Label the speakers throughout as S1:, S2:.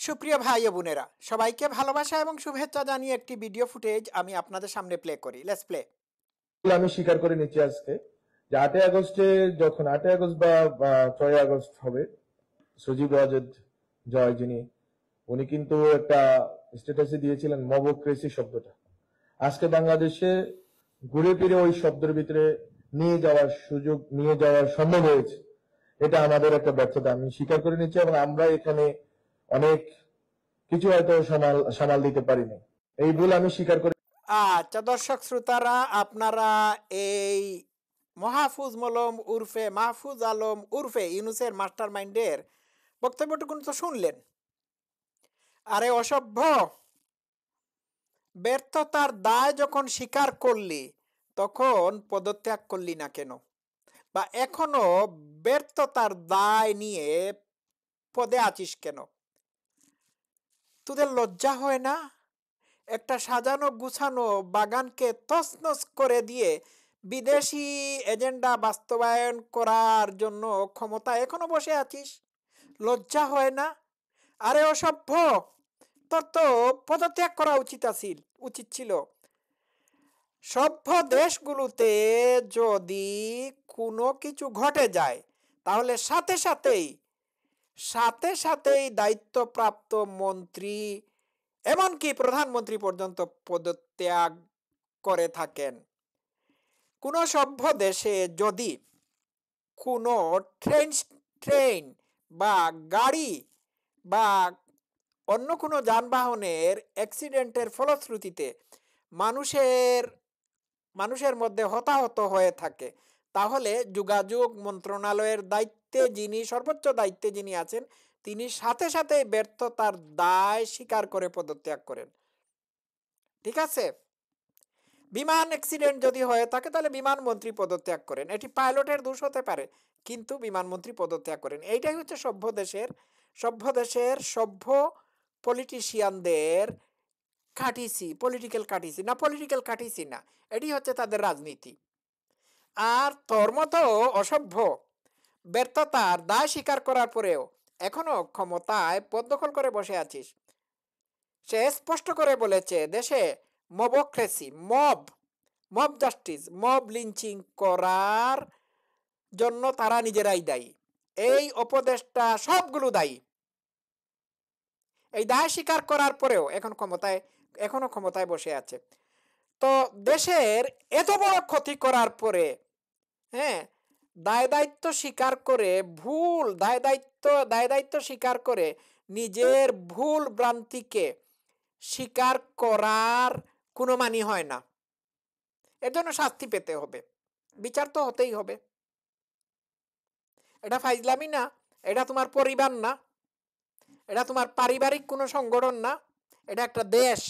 S1: সুপ্রিয় ভাই ও বোনেরা, সবাইকে ভালোবাসা এবং শুভেচ্ছা জানিয়ে একটি ভিডিও ফুটেজ আমি আপনাদের সামনে প্লে করি। Let's play.
S2: আমি স্বীকার করে নিচ্ছি আজকে যে 8ই আগস্টে, যখন 8ই আগস্ট বা 6ই আগস্ট হবে, সজীব ওয়াজেদ জয় যিনি, উনি কিন্তু একটা স্ট্যাটাসে দিয়েছিলেন মবক্রেসি শব্দটা। আজকে বাংলাদেশে ঘুরে ফিরে ওই শব্দের ভিতরে নিয়ে যাওয়ার সম্ভব হয়েছে। এটা আমাদের একটা ব্যর্থতা, আমি স্বীকার করে নিচ্ছি, এবং আমরা এখানে অনেক কিছু হয়তো সামাল দিতে পারিনি। এই ভুল আমি স্বীকার করে।
S1: আচ্ছা দর্শক শ্রোতারা, আপনারা এই মাহফুজ আলম উর্ফে ইউনুসের মাস্টার মাইন্ডের বক্তব্যটুকু তো শুনলেন। আরে অসভ্য, ব্যর্থতার দায় যখন স্বীকার করলি তখন পদত্যাগ করলি না কেন? বা এখনো ব্যর্থতার দায় নিয়ে পদে আছিস কেন? তোদের লজ্জা হয় না? একটা সাজানো গুছানো বাগানকে তছনছ করে দিয়ে বিদেশি এজেন্ডা বাস্তবায়ন করার জন্য ক্ষমতা এখনো বসে আছিস? লজ্জা হয় না? আরে অসভ্য, তোর তো পদত্যাগ করা উচিত ছিল। সভ্য দেশগুলোতে যদি কোনো কিছু ঘটে যায় তাহলে সাথে সাথেই দায়িত্বপ্রাপ্ত মন্ত্রী, এমনকি প্রধানমন্ত্রী পর্যন্ত পদত্যাগ করে থাকেন। কোনো সভ্য দেশে যদি কোনো ট্রেন বা গাড়ি বা অন্য কোনো যানবাহনের অ্যাক্সিডেন্টের ফলশ্রুতিতে মানুষের মধ্যে হতাহত হয়ে থাকে, তাহলে যোগাযোগ মন্ত্রণালয়ের সর্বোচ্চ দায়িত্বে যিনি আছেন, তিনি সাথে সাথে ব্যর্থতার দায় স্বীকার করে পদত্যাগ করেন। ঠিক আছে? বিমান অ্যাক্সিডেন্ট যদি হয়ে থাকে তাহলে বিমানমন্ত্রী পদত্যাগ করেন। এটি পাইলটের দোষ হতে পারে, কিন্তু বিমানমন্ত্রী পদত্যাগ করেন। এইটাই হচ্ছে সভ্য পলিটিশিয়ানদের পলিটিক্যাল কাটিসি না, এটি হচ্ছে তাদের রাজনীতি। আর তোর মতো অসভ্য ব্যর্থতার দায় স্বীকার করার পরেও এখনো ক্ষমতায় পদ দখল করে বসে আছিস। সে স্পষ্ট করে বলেছে, দেশে mobocracy, mob justice, mob lynching করার জন্য তারা নিজেরাই দায়ী। এই উপদেষ্টা সবগুলো দায়ী। এই দায় স্বীকার করার পরেও এখনো ক্ষমতায় বসে আছে। তো দেশের এত বড় ক্ষতি করার পরে, হ্যাঁ, দায় দায়িত্ব স্বীকার করে নিজের ভুল ভ্রান্তিকে স্বীকার করার কোনো মানি হয় না। এর জন্য শাস্তি পেতে হবে, বিচার তো হতেই হবে। এটা ফাইজলামি না, এটা তোমার পরিবার না, এটা তোমার পারিবারিক কোনো সংগঠন না, এটা একটা দেশ।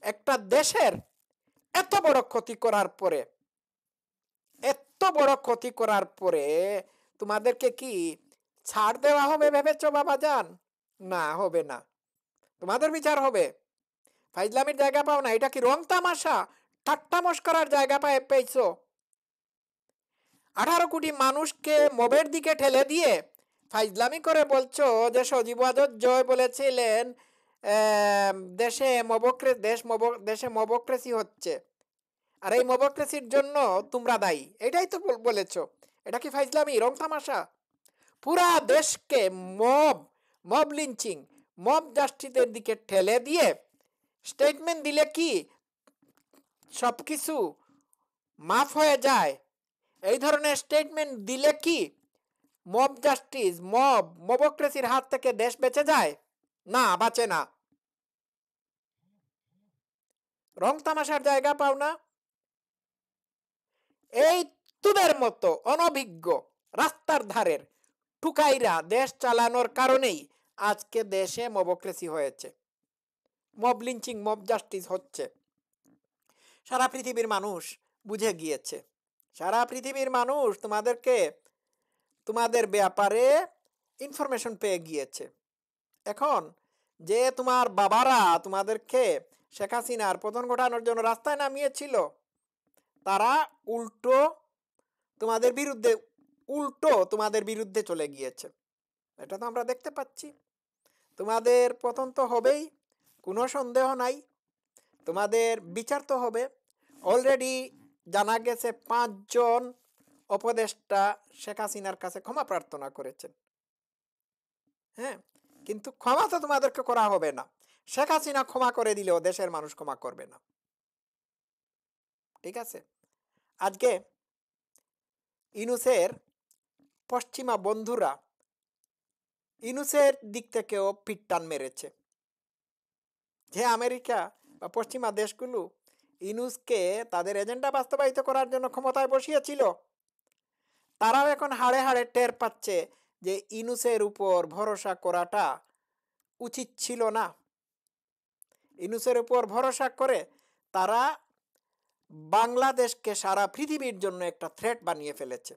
S1: একটা দেশের এত বড় ক্ষতি করার পরে তোমাদেরকে কি ছাড় দেওয়া হবে ভেবেছো বাবা যান? না, হবে না। তোমাদের বিচার হবে। ফাইজলামির জায়গা পাও না। এটা কি রং তামাশা, ঠাট্টা মস্করার জায়গা পেয়েছো? 18 কোটি মানুষকে মবের দিকে ঠেলে দিয়ে ফাইজলামি করে বলছো যে সজীব ওয়াজেদ জয় বলেছিলেন দেশে মবক্রেসি হচ্ছে, আর এই মবক্রেসির জন্য তোমরা দায়ী, এটাই তো বলেছো। এটা কি ফাইজলামি, রং তামাশা? পুরা দেশকে মব লিঞ্চিং, মব জাস্টিসের দিকে ঠেলে দিয়ে স্টেটমেন্ট দিলে কি সবকিছু মাফ হয়ে যায়? এই ধরনের স্টেটমেন্ট দিলে কি মবক্রেসির হাত থেকে দেশ বেঁচে যায়? না, বাঁচে না। রং তামাশার জায়গা পাও না? এই তোদের মতো অনভিজ্ঞ রাস্তার ধারের টুকাইরা দেশ চালানোর কারণেই আজকে দেশে মবক্রেসি হয়েছে, মব লিঞ্চিং, মব জাস্টিস হচ্ছে। সারা পৃথিবীর মানুষ বুঝে গিয়েছে। সারা পৃথিবীর মানুষ তোমাদের ব্যাপারে ইনফরমেশন পেয়ে গিয়েছে। এখন যে তোমার বাবারা তোমাদেরকে শেখ হাসিনার পতন ঘটানোর জন্য রাস্তায় নামিয়েছিল, তারা উল্টো তোমাদের বিরুদ্ধে চলে গিয়েছে। এটা তো আমরা দেখতে পাচ্ছি। তোমাদের পতন তো হবেই, কোনো সন্দেহ নাই। তোমাদের বিচার তো হবে। অলরেডি জানা গেছে 5 জন উপদেষ্টা শেখ হাসিনার কাছে ক্ষমা প্রার্থনা করেছেন। হ্যাঁ, কিন্তু ক্ষমা তো তোমাদেরকে করা হবে না। শেখ হাসিনা ক্ষমা করে দিলেও দেশের মানুষ ক্ষমা করবে না। ঠিক আছে? আজকে ইউনূসের পশ্চিমা বন্ধুরা ইউনূসের দিক থেকেও পিটটান মেরেছে। যে আমেরিকা বা পশ্চিমা দেশগুলো ইউনূসকে তাদের এজেন্ডা বাস্তবায়িত করার জন্য ক্ষমতায় বসিয়েছিল, তারাও এখন হাড়ে হাড়ে টের পাচ্ছে যে ইউনূসের উপর ভরসা করাটা উচিত ছিল না। ইউনূসের উপর ভরসা করে তারা বাংলাদেশকে সারা পৃথিবীর জন্য একটা থ্রেট বানিয়ে ফেলেছে।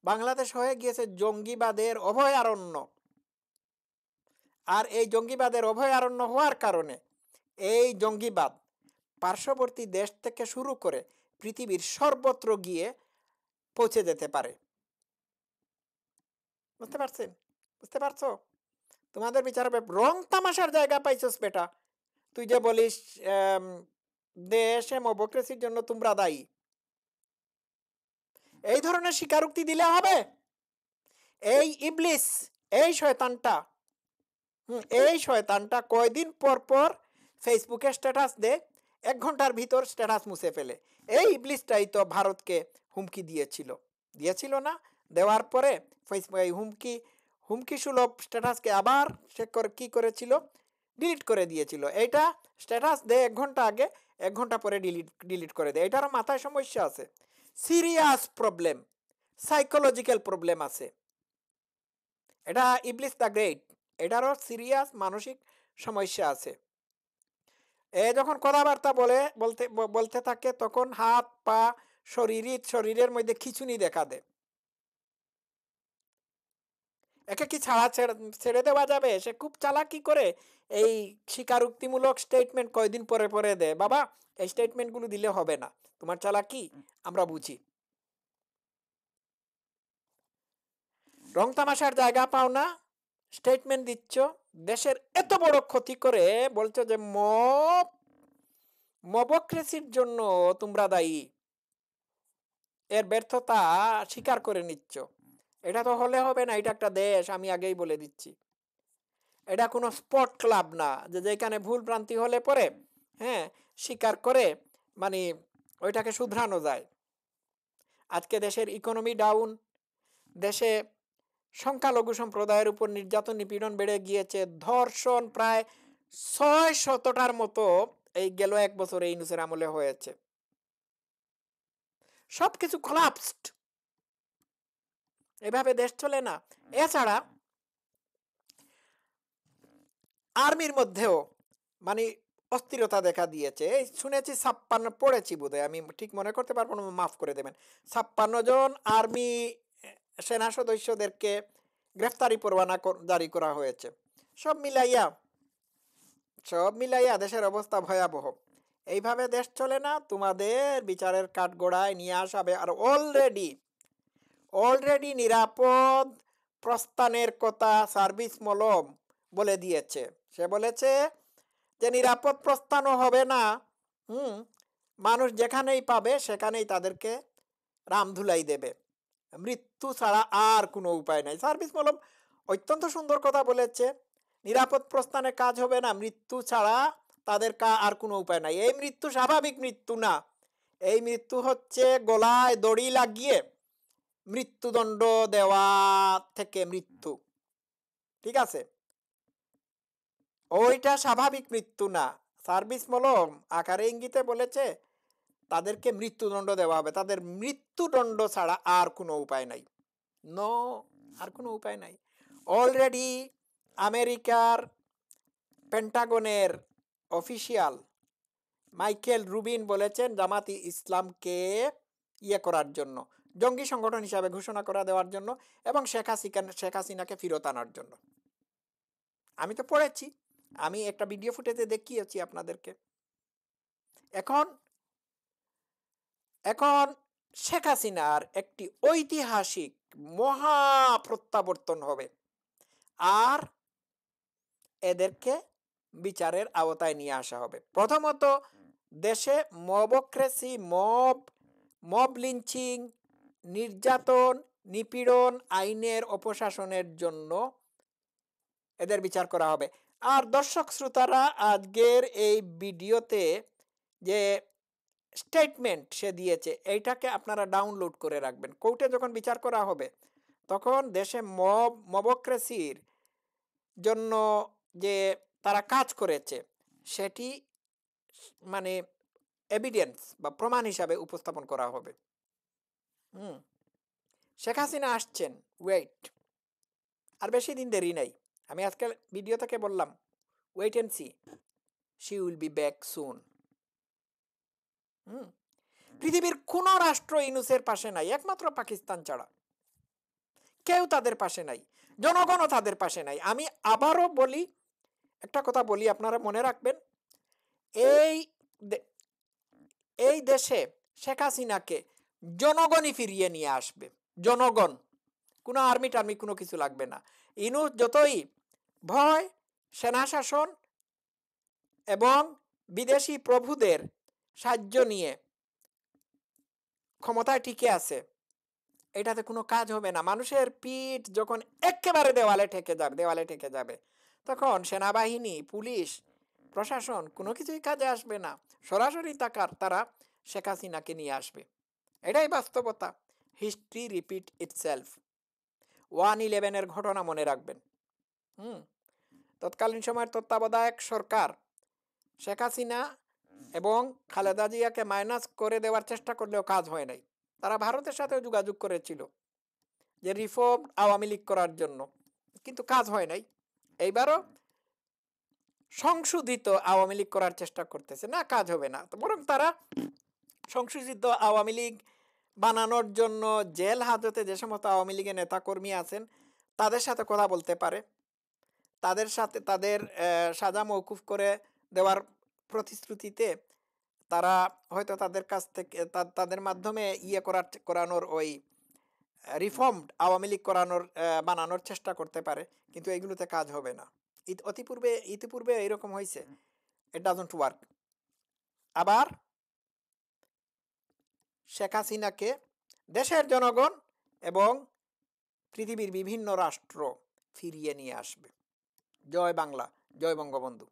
S1: বাংলাদেশ হয়ে গিয়েছে জঙ্গিবাদের অভয়ারণ্য। আর এই জঙ্গিবাদের অভয়ারণ্য হওয়ার কারণে এই জঙ্গিবাদ পার্শ্ববর্তী দেশ থেকে শুরু করে পৃথিবীর সর্বত্র গিয়ে পৌঁছে যেতে পারে। বুঝতে পারছেন? বুঝতে পারছো? তোমাদের বিচার হবে। রং তামাশার জায়গা পাইছস বেটা। তুই যে বলিস দেশে ডেমোক্রেসির জন্য তোমরা দায়ী, এই ধরনের স্বীকারোক্তি দিলে হবে? এই ইবলিস, এই শয়তানটা কয়দিন পর পর ফেসবুকে স্ট্যাটাস দেয়, 1 ঘন্টার ভিতর স্ট্যাটাস মুছে ফেলে। এই ইবলিসটাই তো ভারতকে হুমকি দিয়েছিল না? দেওয়ার পরে ফেসবুক এই হুমকি সুলভ স্ট্যাটাসকে আবার সে কি করেছিল? ডিলিট করে দিয়েছিল। এইটা স্ট্যাটাস দেয় 1 ঘন্টা আগে, 1 ঘন্টা পরে ডিলিট করে দেয়। এটারও মাথায় সমস্যা আছে, সিরিয়াস প্রবলেম, সাইকোলজিক্যাল প্রবলেম আছে। এটা ইবলিস দ্য গ্রেট, এটারও সিরিয়াস মানসিক সমস্যা আছে। এ যখন কথাবার্তা বলতে থাকে তখন হাত পা শরীরের মধ্যে খিঁচুনি দেখা দেয়। একে কি ছেড়ে দেওয়া যাবে? সে খুব চালাকি করে এই স্বীকারোক্তিমূলক স্টেটমেন্ট কয়দিন পরে পরে দেয়। বাবা, এই স্টেটমেন্টগুলো দিলে হবে না, তোমার চালাকি আমরা বুঝি। রং তামাশার জায়গা পাও না, স্টেটমেন্ট দিচ্ছ, দেশের এত বড় ক্ষতি করে বলছো যে মবক্রেসির জন্য তোমরা দায়ী। এর ব্যর্থতা স্বীকার করে নিচ্ছ। এটা তো হলে হবে না, এটা একটা দেশ, আমি আগেই বলে দিচ্ছি। এটা কোনো স্পট ক্লাব না যে যেখানে ভুল ভ্রান্তি হলে পরে হ্যাঁ স্বীকার করে মানে ওইটাকে শুধরানো যায়। আজকে দেশের ইকোনমি ডাউন, দেশে সংখ্যালঘু সম্প্রদায়ের উপর নির্যাতন নিপীড়ন বেড়ে গিয়েছে, ধর্ষণ প্রায় 600টার মতো এই গেল 1 বছরে ইউনূসের আমলে হয়েছে। সবকিছু কোলাপসড। এভাবে দেশ চলে না। এছাড়া আর্মির মধ্যেও মানে অস্থিরতা দেখা দিয়েছে। শুনেছি 56, পড়েছি বোধহয়, আমি ঠিক মনে করতে পারবো না, মাফ করে দেবেন, 56 জন আর্মি সেনা সদস্যদেরকে গ্রেফতারি পরোয়ানা জারি করা হয়েছে। সব মিলাইয়া দেশের অবস্থা ভয়াবহ। এইভাবে দেশ চলে না, তোমাদের বিচারের কাঠগড়ায় নিয়ে আসাবে। আর অলরেডি নিরাপদ প্রস্থানের কথা সার্ভিস মলম বলে দিয়েছে। সে বলেছে যে নিরাপদ প্রস্থানও হবে না, মানুষ যেখানেই পাবে সেখানেই তাদেরকে রামধুলাই দেবে, মৃত্যু ছাড়া আর কোনো উপায় নাই। সার্ভিস মলম অত্যন্ত সুন্দর কথা বলেছে, নিরাপদ প্রস্থানে কাজ হবে না, মৃত্যু ছাড়া তাদের আর কোনো উপায় নাই। এই মৃত্যু স্বাভাবিক মৃত্যু না, এই মৃত্যু হচ্ছে গলায় দড়ি লাগিয়ে মৃত্যুদণ্ড দেওয়া থেকে মৃত্যু। ঠিক আছে, ওইটা স্বাভাবিক মৃত্যু না। সার্ভিস মলম আকারে ইঙ্গিতে বলেছে তাদেরকে মৃত্যুদণ্ড দেওয়া হবে, তাদের মৃত্যুদণ্ড ছাড়া আর কোনো উপায় নাই। নো, আর কোনো উপায় নাই। অলরেডি আমেরিকার পেন্টাগনের অফিসিয়াল মাইকেল রুবিন বলেছেন জামাতি ইসলামকে করার জন্য, জঙ্গি সংগঠন হিসাবে ঘোষণা করে দেওয়ার জন্য এবং শেখ হাসিনাকে ফিরত আনার জন্য। আমি তো পড়েছি, আমি একটা ভিডিও ফুটেজে দেখিয়েছি আপনাদেরকে। এখন শেখ হাসিনার একটি ঐতিহাসিক মহা প্রত্যাবর্তন হবে। আর এদেরকে বিচারের আওতায় নিয়ে আসা হবে। প্রথমত দেশে মবক্রেসি, মব লিঞ্চিং, নির্যাতন, নিপীড়ন, আইনের অপশাসনের জন্য এদের বিচার করা হবে। আর দর্শক শ্রোতারা, আজকের এই ভিডিওতে যে স্টেটমেন্ট সে দিয়েছে এইটাকে আপনারা ডাউনলোড করে রাখবেন। কোর্টে যখন বিচার করা হবে তখন দেশে মবক্রেসির জন্য যে তারা কাজ করেছে সেটি মানে এভিডেন্স বা প্রমাণ হিসাবে উপস্থাপন করা হবে। শেখ হাসিনা আসছেন, ওয়েট, আর বেশি দিন দেরি নাই। আমি আজকে ভিডিও থেকে বললাম, wait and see, she will be back soon. পৃথিবীর কোন রাষ্ট্র ইউনূসের পাশে নাই, একমাত্র পাকিস্তান ছাড়া। কেউ তাদের পাশে নাই, জনগণও তাদের পাশে নাই। আমি আবারও বলি, একটা কথা বলি, আপনারা মনে রাখবেন, এই দেশে শেখ হাসিনাকে জনগণই ফিরিয়ে নিয়ে আসবে। জনগণ, কোনো আর্মি টার্মি কোনো কিছু লাগবে না। ইউনূস যতই ভয়, সেনা শাসন এবং বিদেশি প্রভুদের সাহায্য নিয়ে ক্ষমতায় টিকে আছে, এটাতে কোনো কাজ হবে না। মানুষের পিঠ যখন একেবারে দেওয়ালে ঠেকে যাবে তখন সেনাবাহিনী, পুলিশ, প্রশাসন কোনো কিছুই কাজে আসবে না। সরাসরি তারা শেখ হাসিনাকে নিয়ে আসবে। এটাই বাস্তবতা। History repeat itself. 1/11-এর ঘটনা মনে রাখবেন। তৎকালীন সময়ের তত্ত্বাবধায়ক সরকার শেখ হাসিনা এবং খালেদা জিয়াকে মাইনাস করে দেওয়ার চেষ্টা করলেও কাজ হয় নাই। তারা ভারতের সাথে যোগাযোগ করেছিল যে রিফর্ম আওয়ামী লীগ করার জন্য, কিন্তু কাজ হয় নাই। এইবারও সংশোধিত আওয়ামী লীগ করার চেষ্টা করতেছে, না কাজ হবে না। বরং তারা সংশোধিত আওয়ামী লীগ বানানোর জন্য জেল হাজতে যে সমস্ত আওয়ামী লীগের নেতাকর্মী আছেন তাদের সাথে কথা বলতে পারে, তাদের সাথে তাদের সাজা মওকুফ করে দেওয়ার প্রতিশ্রুতিতে তারা হয়তো তাদের কাছ থেকে তাদের মাধ্যমে করানোর ওই রিফর্মড আওয়ামী লীগ বানানোর চেষ্টা করতে পারে, কিন্তু এগুলোতে কাজ হবে না। ইতিপূর্বে এরকম হয়েছে, ইট ডাজন্ট ওয়ার্ক। আবার শেখ হাসিনাকে দেশের জনগণ এবং পৃথিবীর বিভিন্ন রাষ্ট্র ফিরিয়ে নিয়ে আসবে। জয় বাংলা, জয় বঙ্গবন্ধু।